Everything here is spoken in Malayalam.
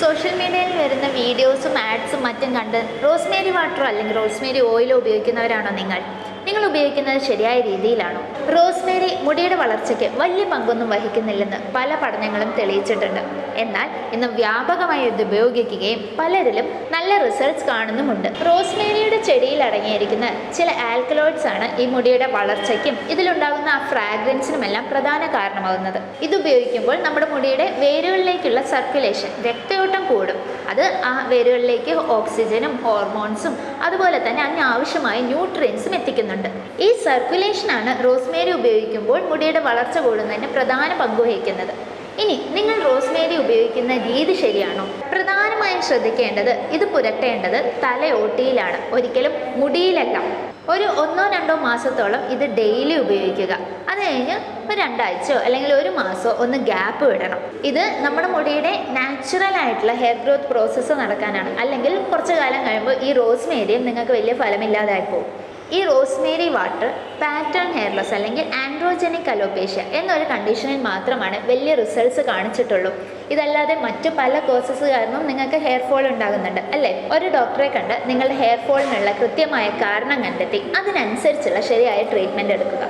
സോഷ്യൽ മീഡിയയിൽ വരുന്ന വീഡിയോസും ആഡ്സും മറ്റും കണ്ട് റോസ്മേരി വാട്ടറോ അല്ലെങ്കിൽ റോസ്മേരി ഓയിലോ ഉപയോഗിക്കുന്നവരാണോ നിങ്ങൾ ഉപയോഗിക്കുന്നത് ശരിയായ രീതിയിലാണോ? റോസ്മേരി മുടിയുടെ വളർച്ചയ്ക്ക് വലിയ പങ്കൊന്നും വഹിക്കുന്നില്ലെന്ന് പല പഠനങ്ങളും തെളിയിച്ചിട്ടുണ്ട്. എന്നാൽ ഇന്ന് വ്യാപകമായി ഇത് ഉപയോഗിക്കുകയും പലരിലും നല്ല റിസൾട്ട്സ് കാണുന്നുമുണ്ട്. റോസ്മേരിയുടെ ചെടിയിൽ അടങ്ങിയിരിക്കുന്ന ചില ആൽക്കലോയിഡ്സ് ആണ് ഈ മുടിയുടെ വളർച്ചയ്ക്കും ഇതിലുണ്ടാകുന്ന ആ ഫ്രാഗ്രൻസിനുമെല്ലാം പ്രധാന കാരണമാകുന്നത്. ഇത് ഉപയോഗിക്കുമ്പോൾ നമ്മുടെ മുടിയുടെ വേരുകളിലേക്കുള്ള സർക്കുലേഷൻ, രക്തയോട്ടം കൂടും. അത് ആ വേരുകളിലേക്ക് ഓക്സിജനും ഹോർമോൺസും അതുപോലെ തന്നെ അതിനാവശ്യമായ ന്യൂട്രിയൻസും എത്തിക്കുന്നുണ്ട്. ഈ സർക്കുലേഷനാണ് റോസ്മേരി ഉപയോഗിക്കുമ്പോൾ മുടിയുടെ വളർച്ച കൂടുന്നതിന് പ്രധാന പങ്ക് വഹിക്കുന്നത്. ഇനി നിങ്ങൾ റോസ്മേരി ഉപയോഗിക്കുന്ന രീതി ശരിയാണോ? പ്രധാനമായും ശ്രദ്ധിക്കേണ്ടത് ഇത് പുരട്ടേണ്ടത് തലയോട്ടിയിലാണ്, ഒരിക്കലും മുടിയിലല്ല. ഒരു 1-2 മാസത്തോളം ഇത് ഡെയിലി ഉപയോഗിക്കുക. അത് കഴിഞ്ഞ് ഒരു 2 ആഴ്ചയോ അല്ലെങ്കിൽ 1 മാസമോ ഒന്ന് ഗ്യാപ്പ് വിടണം. ഇത് നമ്മുടെ മുടിയുടെ നാച്ചുറൽ ആയിട്ടുള്ള ഹെയർ ഗ്രോത്ത് പ്രോസസ്സ് നടക്കാനാണ്. അല്ലെങ്കിൽ കുറച്ചു കാലം കഴിയുമ്പോൾ ഈ റോസ്മേരിയും നിങ്ങൾക്ക് വലിയ ഫലമില്ലാതായി പോകും. ഈ rosemary water pattern hair loss അല്ലെങ്കിൽ ആൻഡ്രോജനിക് അലോപേഷ്യ എന്നൊരു കണ്ടീഷനിൽ മാത്രമാണ് വലിയ റിസൾട്ട്സ് കാണിച്ചിട്ടുള്ളൂ. ഇതല്ലാതെ മറ്റു പല കോസസ് കാരണവും നിങ്ങൾക്ക് ഹെയർ ഫോൾ ഉണ്ടാകുന്നുണ്ട് അല്ലേ? ഒരു ഡോക്ടറെ കണ്ട് നിങ്ങളുടെ ഹെയർ ഫോളിനുള്ള കൃത്യമായ കാരണം കണ്ടെത്തി അതിനനുസരിച്ചുള്ള ശരിയായ ട്രീറ്റ്മെൻറ്റ് എടുക്കുക.